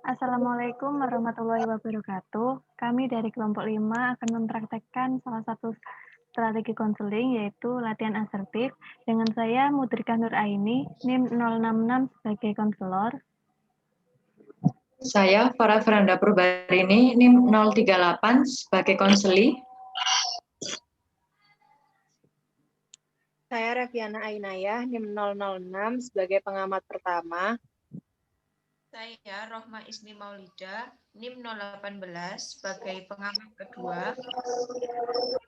Assalamualaikum warahmatullahi wabarakatuh. Kami dari kelompok 5 akan mempraktekkan salah satu strategi konseling, yaitu latihan asertif. Dengan saya, Mudrika Nuraini, NIM 066 sebagai konselor. Saya, Farah Veranda Purbarini, NIM 038 sebagai konseli. Saya Reviana Ainayah, NIM 006 sebagai pengamat pertama. Saya Rohma Ismi Maulida, NIM 018 sebagai pengamat kedua.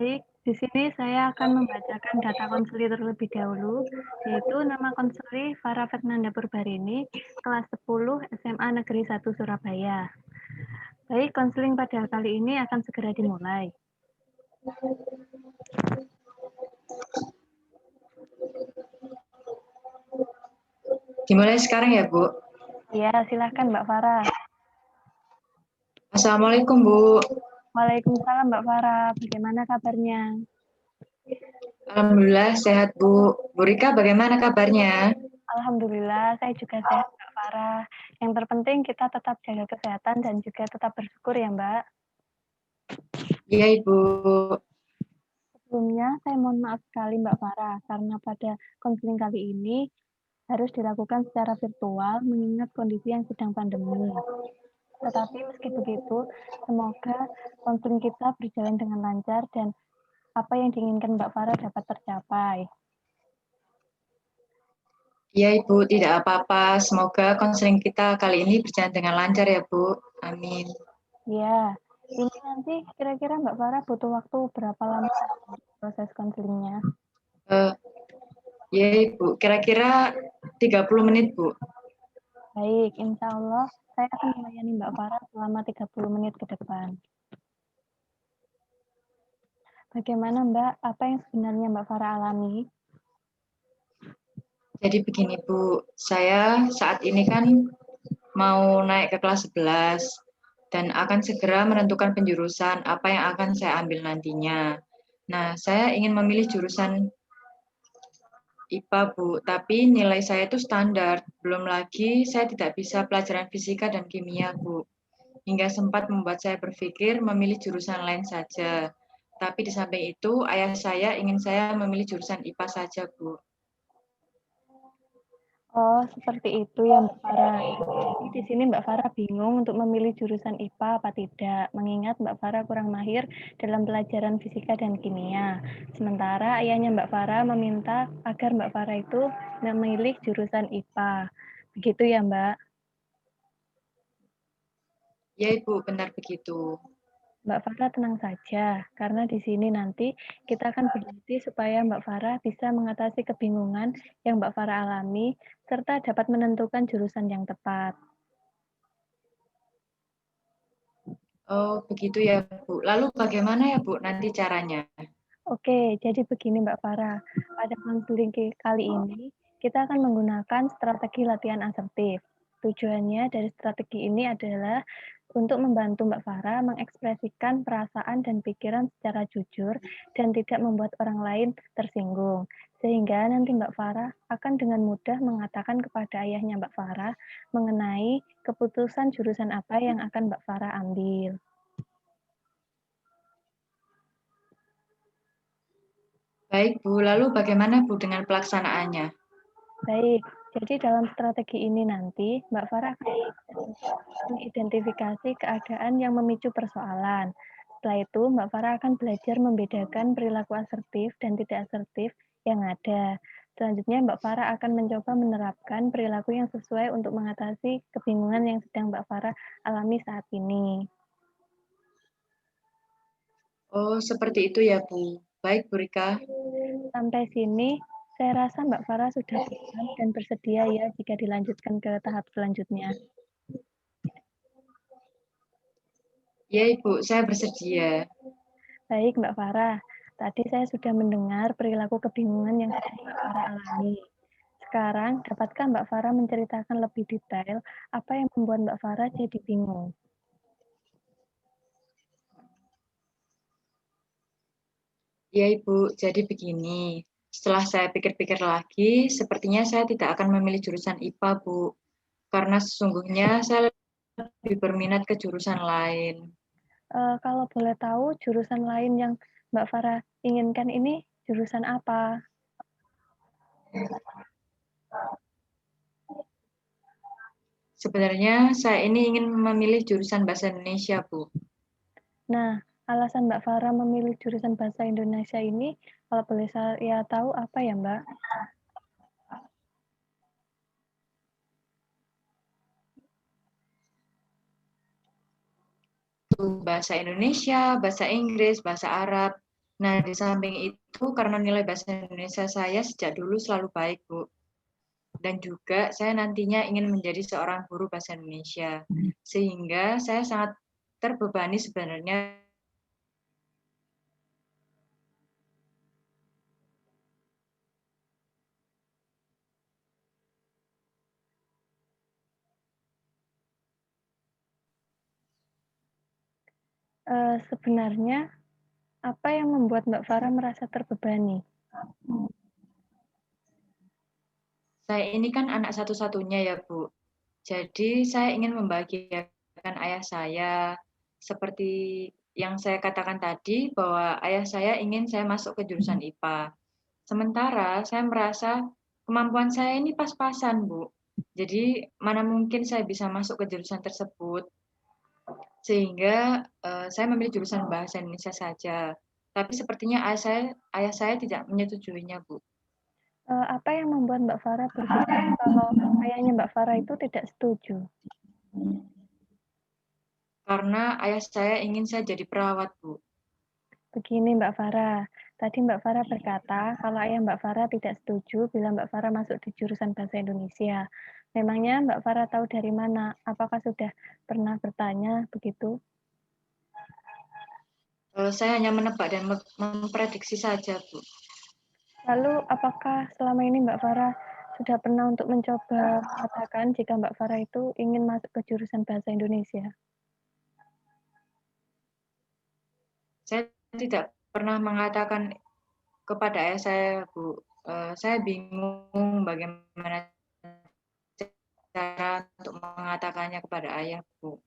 Baik, di sini saya akan membacakan data konseli terlebih dahulu, yaitu nama konseli Farah Fernanda Purbarini, kelas 10 SMA Negeri 1 Surabaya. Baik, konseling pada kali ini akan segera dimulai. Dimulai sekarang ya, Bu? Ya, silahkan Mbak Farah. Assalamualaikum, Bu. Waalaikumsalam Mbak Farah, bagaimana kabarnya? Alhamdulillah sehat, Bu. Bu Rika, bagaimana kabarnya? Alhamdulillah, saya juga sehat Mbak Farah. Yang terpenting kita tetap jaga kesehatan dan juga tetap bersyukur ya Mbak. Iya, Ibu. Sebelumnya, saya mohon maaf sekali Mbak Farah, karena pada konseling kali ini harus dilakukan secara virtual mengingat kondisi yang sedang pandemi. Tetapi meski begitu, semoga konseling kita berjalan dengan lancar dan apa yang diinginkan Mbak Farah dapat tercapai. Iya, Ibu, tidak apa-apa. Semoga konseling kita kali ini berjalan dengan lancar ya, Bu. Amin. Ya, ini nanti kira-kira Mbak Farah butuh waktu berapa lama untuk proses konselingnya? Ya, Ibu. Kira-kira 30 menit, Bu. Baik, insya Allah saya akan melayani Mbak Farah selama 30 menit ke depan. Bagaimana Mbak, apa yang sebenarnya Mbak Farah alami? Jadi begini, Bu. Saya saat ini kan mau naik ke kelas 11 dan akan segera menentukan penjurusan apa yang akan saya ambil nantinya. Nah, saya ingin memilih jurusan IPA, Bu, tapi nilai saya itu standar. Belum lagi saya tidak bisa pelajaran fisika dan kimia, Bu. Hingga sempat membuat saya berpikir memilih jurusan lain saja. Tapi di samping itu, ayah saya ingin saya memilih jurusan IPA saja, Bu. Oh, seperti itu ya Mbak Farah. Jadi di sini Mbak Farah bingung untuk memilih jurusan IPA apa tidak, mengingat Mbak Farah kurang mahir dalam pelajaran fisika dan kimia. Sementara ayahnya Mbak Farah meminta agar Mbak Farah itu memilih jurusan IPA. Begitu ya Mbak? Ya, Ibu, benar begitu. Mbak Farah tenang saja, karena di sini nanti kita akan berdiskusi supaya Mbak Farah bisa mengatasi kebingungan yang Mbak Farah alami, serta dapat menentukan jurusan yang tepat. Oh, begitu ya, Bu. Lalu bagaimana ya, Bu, nanti caranya? Oke, jadi begini Mbak Farah. Pada konseling kali ini, kita akan menggunakan strategi latihan asertif. Tujuannya dari strategi ini adalah untuk membantu Mbak Farah mengekspresikan perasaan dan pikiran secara jujur dan tidak membuat orang lain tersinggung. Sehingga nanti Mbak Farah akan dengan mudah mengatakan kepada ayahnya Mbak Farah mengenai keputusan jurusan apa yang akan Mbak Farah ambil. Baik, Bu. Lalu bagaimana, Bu, dengan pelaksanaannya? Baik, jadi dalam strategi ini nanti Mbak Farah akan mengidentifikasi keadaan yang memicu persoalan. Setelah itu, Mbak Farah akan belajar membedakan perilaku asertif dan tidak asertif yang ada. Selanjutnya, Mbak Farah akan mencoba menerapkan perilaku yang sesuai untuk mengatasi kebingungan yang sedang Mbak Farah alami saat ini. Oh, seperti itu ya, Bu. Baik, Bu Rika. Sampai sini, saya rasa Mbak Farah sudah paham dan bersedia ya jika dilanjutkan ke tahap selanjutnya. Ya, Ibu, saya bersedia. Baik, Mbak Farah. Tadi saya sudah mendengar perilaku kebingungan yang sedang Mbak Farah alami. Sekarang, dapatkah Mbak Farah menceritakan lebih detail apa yang membuat Mbak Farah jadi bingung? Ya, Ibu. Jadi begini. Setelah saya pikir-pikir lagi, sepertinya saya tidak akan memilih jurusan IPA, Bu. karena sesungguhnya saya lebih berminat ke jurusan lain. Kalau boleh tahu jurusan lain yang Mbak Farah inginkan ini jurusan apa? Sebenarnya saya ini ingin memilih jurusan Bahasa Indonesia, Bu. Nah, alasan Mbak Farah memilih jurusan Bahasa Indonesia ini, kalau boleh saya tahu apa ya, Mbak? Bahasa Indonesia, bahasa Inggris, bahasa Arab. Nah, di samping itu karena nilai bahasa Indonesia saya sejak dulu selalu baik, Bu. Dan juga saya nantinya ingin menjadi seorang guru bahasa Indonesia. Sehingga saya sangat terbebani sebenarnya Sebenarnya apa yang membuat Mbak Farah merasa terbebani? saya ini kan anak satu-satunya ya, Bu. Jadi saya ingin membahagiakan ayah saya seperti yang saya katakan tadi bahwa ayah saya ingin saya masuk ke jurusan IPA. Sementara saya merasa kemampuan saya ini pas-pasan, Bu. Jadi mana mungkin saya bisa masuk ke jurusan tersebut. Sehingga saya memilih jurusan bahasa Indonesia saja. Tapi sepertinya ayah saya tidak menyetujuinya, Bu. Apa yang membuat Mbak Farah berpikir kalau ayahnya Mbak Farah itu tidak setuju? Karena ayah saya ingin saya jadi perawat, Bu. Begini Mbak Farah, tadi Mbak Farah berkata kalau ayah Mbak Farah tidak setuju bila Mbak Farah masuk di jurusan Bahasa Indonesia. Memangnya Mbak Farah tahu dari mana? Apakah sudah pernah bertanya begitu? Saya hanya menebak dan memprediksi saja, Bu. Lalu apakah selama ini Mbak Farah sudah pernah untuk mencoba mengatakan jika Mbak Farah itu ingin masuk ke jurusan Bahasa Indonesia? Saya tidak pernah mengatakan kepada ayah saya, Bu. Saya bingung bagaimana cara untuk mengatakannya kepada ayah, Bu.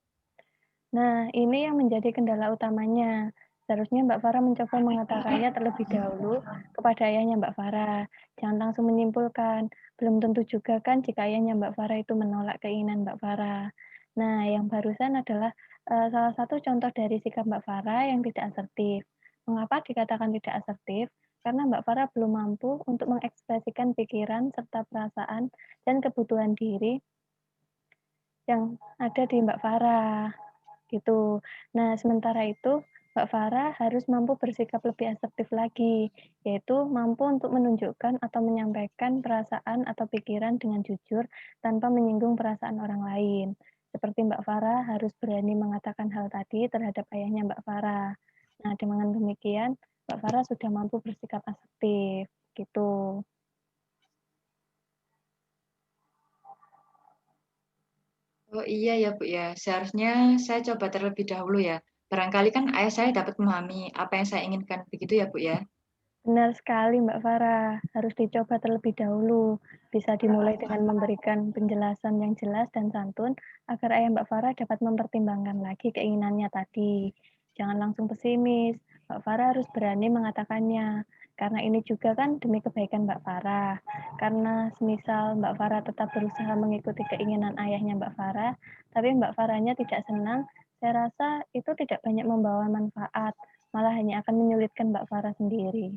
Nah, ini yang menjadi kendala utamanya. Seharusnya Mbak Farah mencoba mengatakannya terlebih dahulu kepada ayahnya Mbak Farah. Jangan langsung menyimpulkan. Belum tentu juga kan jika ayahnya Mbak Farah itu menolak keinginan Mbak Farah. Nah, yang barusan adalah salah satu contoh dari sikap Mbak Farah yang tidak asertif. Mengapa dikatakan tidak asertif? Karena Mbak Farah belum mampu untuk mengekspresikan pikiran serta perasaan dan kebutuhan diri yang ada di Mbak Farah gitu. Nah, sementara itu Mbak Farah harus mampu bersikap lebih asertif lagi, yaitu mampu untuk menunjukkan atau menyampaikan perasaan atau pikiran dengan jujur tanpa menyinggung perasaan orang lain. Seperti Mbak Farah harus berani mengatakan hal tadi terhadap ayahnya Mbak Farah. Nah, dengan demikian Mbak Farah sudah mampu bersikap asertif gitu. Oh iya ya, Bu ya. Seharusnya saya coba terlebih dahulu ya. Barangkali kan ayah saya dapat memahami apa yang saya inginkan. Begitu ya, Bu ya. Benar sekali Mbak Farah, harus dicoba terlebih dahulu. Bisa dimulai dengan memberikan penjelasan yang jelas dan santun agar ayah Mbak Farah dapat mempertimbangkan lagi keinginannya tadi. Jangan langsung pesimis, Mbak Farah harus berani mengatakannya. Karena ini juga kan demi kebaikan Mbak Farah. Karena semisal Mbak Farah tetap berusaha mengikuti keinginan ayahnya Mbak Farah, tapi Mbak Farahnya tidak senang, saya rasa itu tidak banyak membawa manfaat, malah hanya akan menyulitkan Mbak Farah sendiri.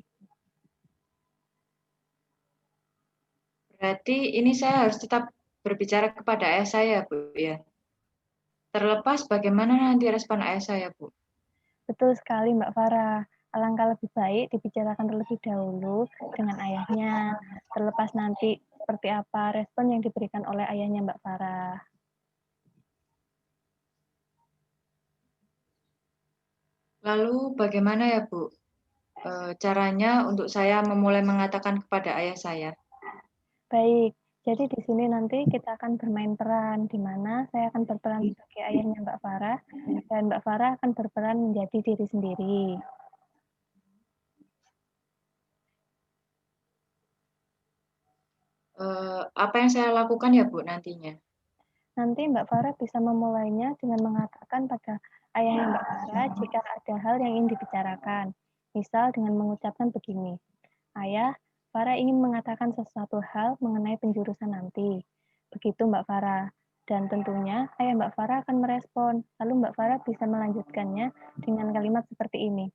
Berarti ini saya harus tetap berbicara kepada ayah saya, Bu ya. Terlepas bagaimana nanti respon ayah saya, Bu. Betul sekali Mbak Farah. Alangkah lebih baik dibicarakan terlebih dahulu dengan ayahnya, terlepas nanti seperti apa respon yang diberikan oleh ayahnya Mbak Farah. Lalu bagaimana ya, Bu? Caranya untuk saya memulai mengatakan kepada ayah saya. Baik, jadi di sini nanti kita akan bermain peran, di mana saya akan berperan sebagai ayahnya Mbak Farah, dan Mbak Farah akan berperan menjadi diri sendiri. Apa yang saya lakukan ya, Bu, nantinya? Nanti Mbak Farah bisa memulainya dengan mengatakan pada ayahnya Mbak Farah jika ada hal yang ingin dibicarakan. Misal dengan mengucapkan begini, Ayah, Farah ingin mengatakan sesuatu hal mengenai penjurusan nanti. Begitu Mbak Farah. Dan tentunya ayah Mbak Farah akan merespon. Lalu Mbak Farah bisa melanjutkannya dengan kalimat seperti ini.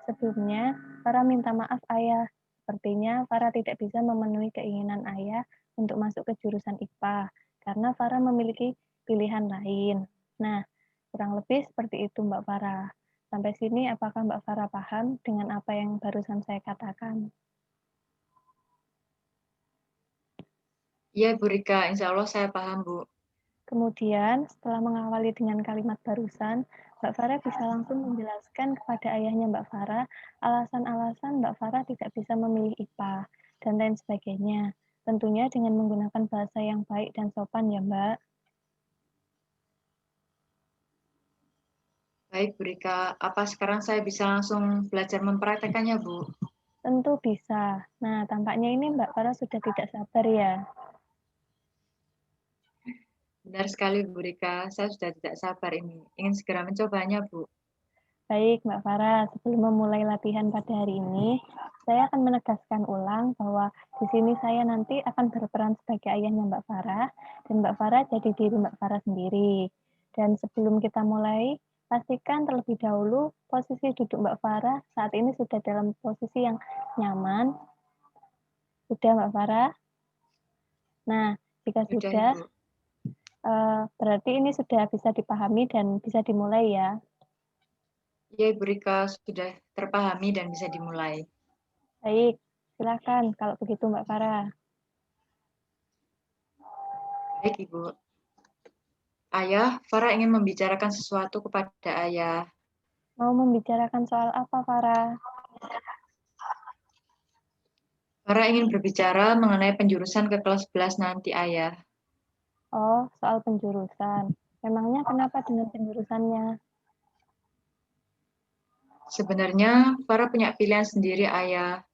Sebelumnya, Farah minta maaf ayah. Sepertinya Farah tidak bisa memenuhi keinginan ayah untuk masuk ke jurusan IPA karena Farah memiliki pilihan lain. Nah, kurang lebih seperti itu Mbak Farah. Sampai sini apakah Mbak Farah paham dengan apa yang barusan saya katakan? Iya, Bu Rika, insya Allah saya paham, Bu. Kemudian, setelah mengawali dengan kalimat barusan, Mbak Farah bisa langsung menjelaskan kepada ayahnya Mbak Farah alasan-alasan Mbak Farah tidak bisa memilih IPA, dan lain sebagainya. Tentunya dengan menggunakan bahasa yang baik dan sopan ya Mbak. Baik, Bu Rika. Apa sekarang saya bisa langsung belajar mempraktekannya, Bu? Tentu bisa. Nah, tampaknya ini Mbak Farah sudah tidak sabar ya. Benar sekali, Bu Rika. Saya sudah tidak sabar ini. Ingin segera mencobanya, Bu. Baik, Mbak Farah, sebelum memulai latihan pada hari ini, saya akan menegaskan ulang bahwa di sini saya nanti akan berperan sebagai ayahnya Mbak Farah, dan Mbak Farah jadi diri Mbak Farah sendiri. Dan sebelum kita mulai, pastikan terlebih dahulu posisi duduk Mbak Farah saat ini sudah dalam posisi yang nyaman. Sudah, Mbak Farah? Nah, jika sudah, Ibu. berarti ini sudah bisa dipahami dan bisa dimulai ya. Ya, Ibu Rika, sudah terpahami dan bisa dimulai. Baik, silakan kalau begitu Mbak Farah. Baik, Ibu. Ayah, Farah ingin membicarakan sesuatu kepada Ayah. Mau membicarakan soal apa, Farah? Farah ingin berbicara mengenai penjurusan ke kelas 11 nanti, Ayah. Oh, soal penjurusan. Memangnya kenapa dengan penjurusannya? Sebenarnya, Farah punya pilihan sendiri, Ayah.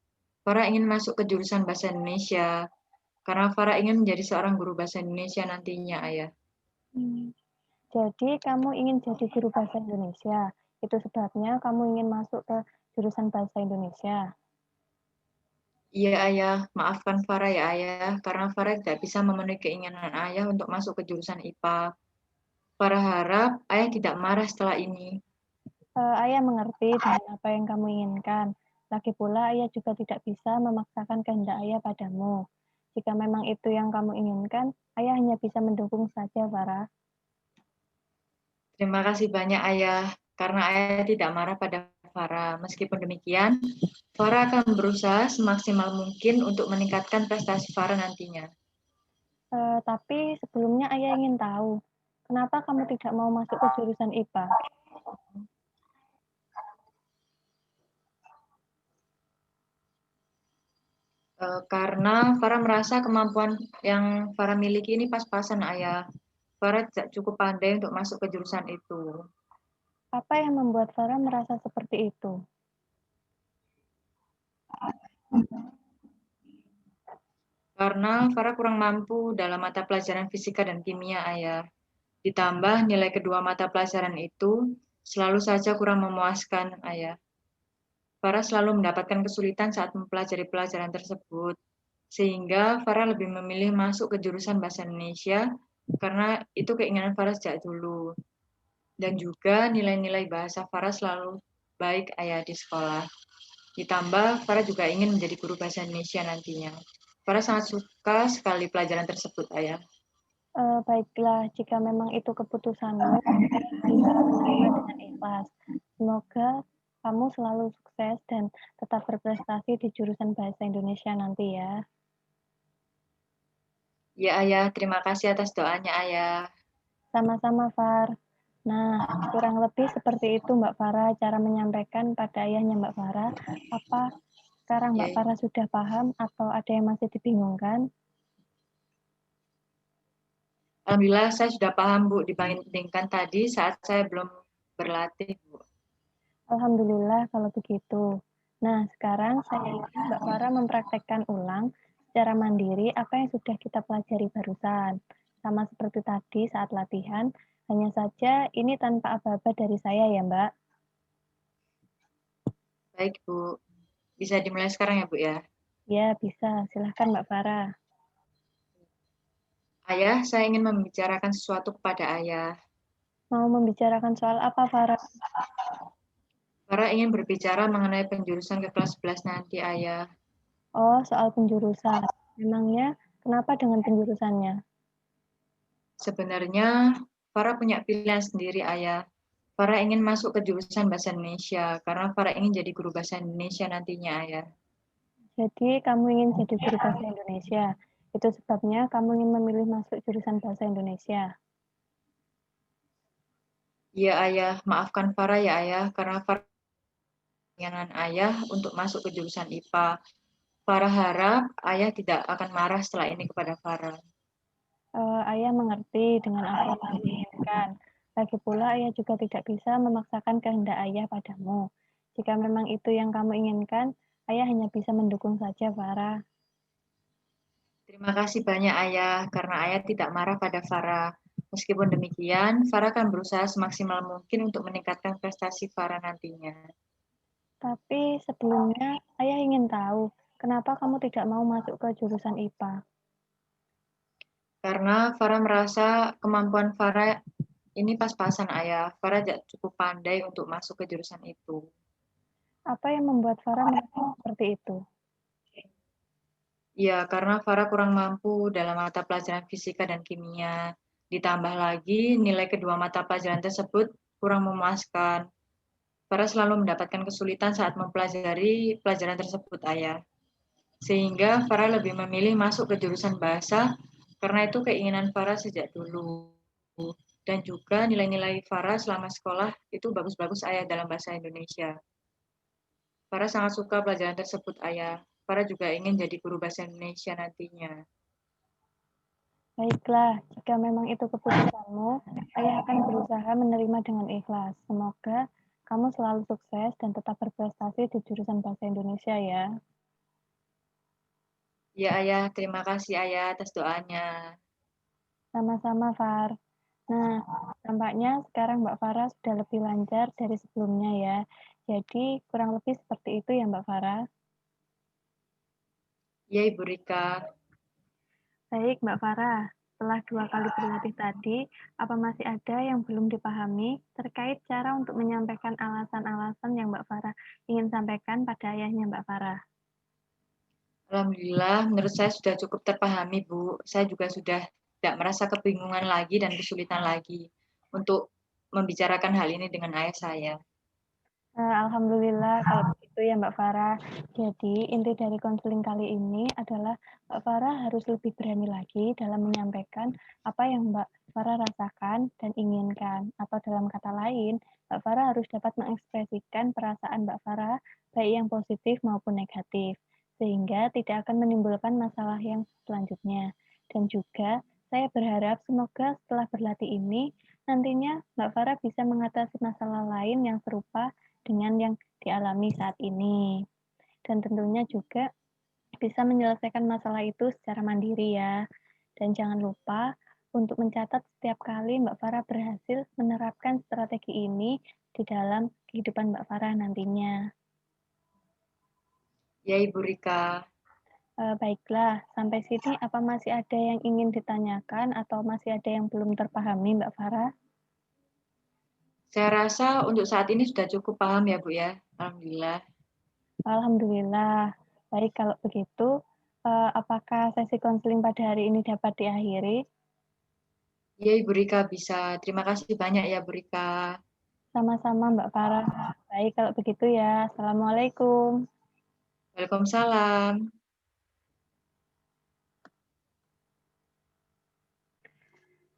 Farah ingin masuk ke jurusan Bahasa Indonesia, karena Farah ingin menjadi seorang guru Bahasa Indonesia nantinya, Ayah. Jadi, kamu ingin jadi guru bahasa Indonesia. Itu sebabnya kamu ingin masuk ke jurusan bahasa Indonesia. Iya, Ayah. Maafkan Farah ya, Ayah, karena Farah tidak bisa memenuhi keinginan Ayah untuk masuk ke jurusan IPA. Farah harap Ayah tidak marah setelah ini. Ayah mengerti dengan apa yang kamu inginkan. Lagi pula, Ayah juga tidak bisa memaksakan kehendak Ayah padamu. Jika memang itu yang kamu inginkan, Ayah hanya bisa mendukung saja, Farah. Terima kasih banyak, Ayah, karena Ayah tidak marah pada Farah. Meskipun demikian, Farah akan berusaha semaksimal mungkin untuk meningkatkan prestasi Farah nantinya. Tapi sebelumnya Ayah ingin tahu, kenapa kamu tidak mau masuk ke jurusan IPA? Karena Farah merasa kemampuan yang Farah miliki ini pas-pasan, Ayah. Farah tidak cukup pandai untuk masuk ke jurusan itu. Apa yang membuat Farah merasa seperti itu? Karena Farah kurang mampu dalam mata pelajaran fisika dan kimia, Ayah. Ditambah nilai kedua mata pelajaran itu selalu saja kurang memuaskan, Ayah. Farah selalu mendapatkan kesulitan saat mempelajari pelajaran tersebut. Sehingga Farah lebih memilih masuk ke jurusan Bahasa Indonesia karena itu keinginan Farah sejak dulu. Dan juga nilai-nilai bahasa Farah selalu baik, Ayah, di sekolah. Ditambah, Farah juga ingin menjadi guru Bahasa Indonesia nantinya. Farah sangat suka sekali pelajaran tersebut, Ayah. Baiklah, jika memang itu keputusanmu, Ayah bisa menerima dengan ikhlas. Semoga kamu selalu sukses dan tetap berprestasi di jurusan Bahasa Indonesia nanti ya. Ya, Ayah. Terima kasih atas doanya, Ayah. Sama-sama, Far. Nah, kurang lebih seperti itu Mbak Farah cara menyampaikan pada ayahnya Mbak Farah. Apa sekarang Mbak Farah sudah paham atau ada yang masih dibingungkan? Alhamdulillah saya sudah paham, Bu, dibandingkan tadi saat saya belum berlatih, Bu. Alhamdulillah kalau begitu. Nah, sekarang saya ingin Mbak Farah mempraktekkan ulang secara mandiri apa yang sudah kita pelajari barusan. sama seperti tadi saat latihan, hanya saja ini tanpa aba-aba dari saya ya, Mbak. Baik, Bu. Bisa dimulai sekarang ya, Bu ya? Ya, bisa. Silahkan Mbak Farah. Ayah, saya ingin membicarakan sesuatu kepada ayah. Mau membicarakan soal apa, Farah? Farah ingin berbicara mengenai penjurusan ke kelas 11 nanti, ayah. Oh, soal penjurusan. Memangnya kenapa dengan penjurusannya? Sebenarnya, Farah punya pilihan sendiri, ayah. Farah ingin masuk ke jurusan Bahasa Indonesia, karena Farah ingin jadi guru Bahasa Indonesia nantinya, ayah. Jadi, kamu ingin jadi guru bahasa Indonesia. Itu sebabnya kamu ingin memilih masuk jurusan bahasa Indonesia. Iya, ayah. Maafkan Farah ya, ayah, karena Farah keinginan ayah untuk masuk ke jurusan IPA. Farah harap ayah tidak akan marah setelah ini kepada Farah. Ayah mengerti dengan apa yang kamu inginkan. Lagi pula, ayah juga tidak bisa memaksakan kehendak ayah padamu. Jika memang itu yang kamu inginkan, ayah hanya bisa mendukung saja, Farah. Terima kasih banyak ayah, karena ayah tidak marah pada Farah. Meskipun demikian, Farah akan berusaha semaksimal mungkin untuk meningkatkan prestasi Farah nantinya. Tapi sebelumnya, ayah ingin tahu, kenapa kamu tidak mau masuk ke jurusan IPA? Karena Farah merasa kemampuan Farah ini pas-pasan ayah. Farah tidak cukup pandai untuk masuk ke jurusan itu. Apa yang membuat Farah merasa seperti itu? Ya, karena Farah kurang mampu dalam mata pelajaran fisika dan kimia. Ditambah lagi, nilai kedua mata pelajaran tersebut kurang memuaskan. Farah selalu mendapatkan kesulitan saat mempelajari pelajaran tersebut, ayah. Sehingga Farah lebih memilih masuk ke jurusan bahasa, karena itu keinginan Farah sejak dulu. Dan juga nilai-nilai Farah selama sekolah itu bagus-bagus, ayah, dalam bahasa Indonesia. Farah sangat suka pelajaran tersebut, ayah. Farah juga ingin jadi guru bahasa Indonesia nantinya. Baiklah, jika memang itu keputusanmu, ayah akan berusaha menerima dengan ikhlas. Semoga kamu selalu sukses dan tetap berprestasi di jurusan bahasa Indonesia ya. Ya, ayah. Terima kasih, ayah, atas doanya. Sama-sama, Far. Nah, tampaknya sekarang Mbak Farah sudah lebih lancar dari sebelumnya ya. Jadi, kurang lebih seperti itu ya Mbak Farah. Ya, Ibu Rika. Baik, Mbak Farah. Setelah 2 kali berlatih tadi, apa masih ada yang belum dipahami terkait cara untuk menyampaikan alasan-alasan yang Mbak Farah ingin sampaikan pada ayahnya Mbak Farah? Alhamdulillah, menurut saya sudah cukup terpahami, Bu. Saya juga sudah tidak merasa kebingungan lagi dan kesulitan lagi untuk membicarakan hal ini dengan ayah saya. Alhamdulillah kalau begitu ya Mbak Farah. Jadi inti dari konseling kali ini adalah Mbak Farah harus lebih berani lagi dalam menyampaikan apa yang Mbak Farah rasakan dan inginkan. Atau dalam kata lain, Mbak Farah harus dapat mengekspresikan perasaan Mbak Farah baik yang positif maupun negatif. Sehingga tidak akan menimbulkan masalah yang selanjutnya. Dan juga saya berharap semoga setelah berlatih ini nantinya Mbak Farah bisa mengatasi masalah lain yang serupa dengan yang dialami saat ini. Dan tentunya juga bisa menyelesaikan masalah itu secara mandiri ya. Dan jangan lupa untuk mencatat setiap kali Mbak Farah berhasil menerapkan strategi ini di dalam kehidupan Mbak Farah nantinya. Ya, Ibu Rika. Baiklah, sampai sini apa masih ada yang ingin ditanyakan atau masih ada yang belum terpahami Mbak Farah? Saya rasa untuk saat ini sudah cukup paham ya, Bu ya. Alhamdulillah. Alhamdulillah. Baik, kalau begitu, apakah sesi konseling pada hari ini dapat diakhiri? Ya, Ibu Rika bisa. Terima kasih banyak ya, Bu Rika. Sama-sama, Mbak Farah. Baik, kalau begitu ya. Assalamualaikum. Waalaikumsalam.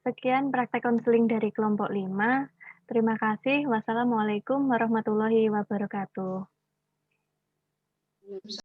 Sekian praktek konseling dari kelompok 5. Terima kasih. Wassalamualaikum warahmatullahi wabarakatuh.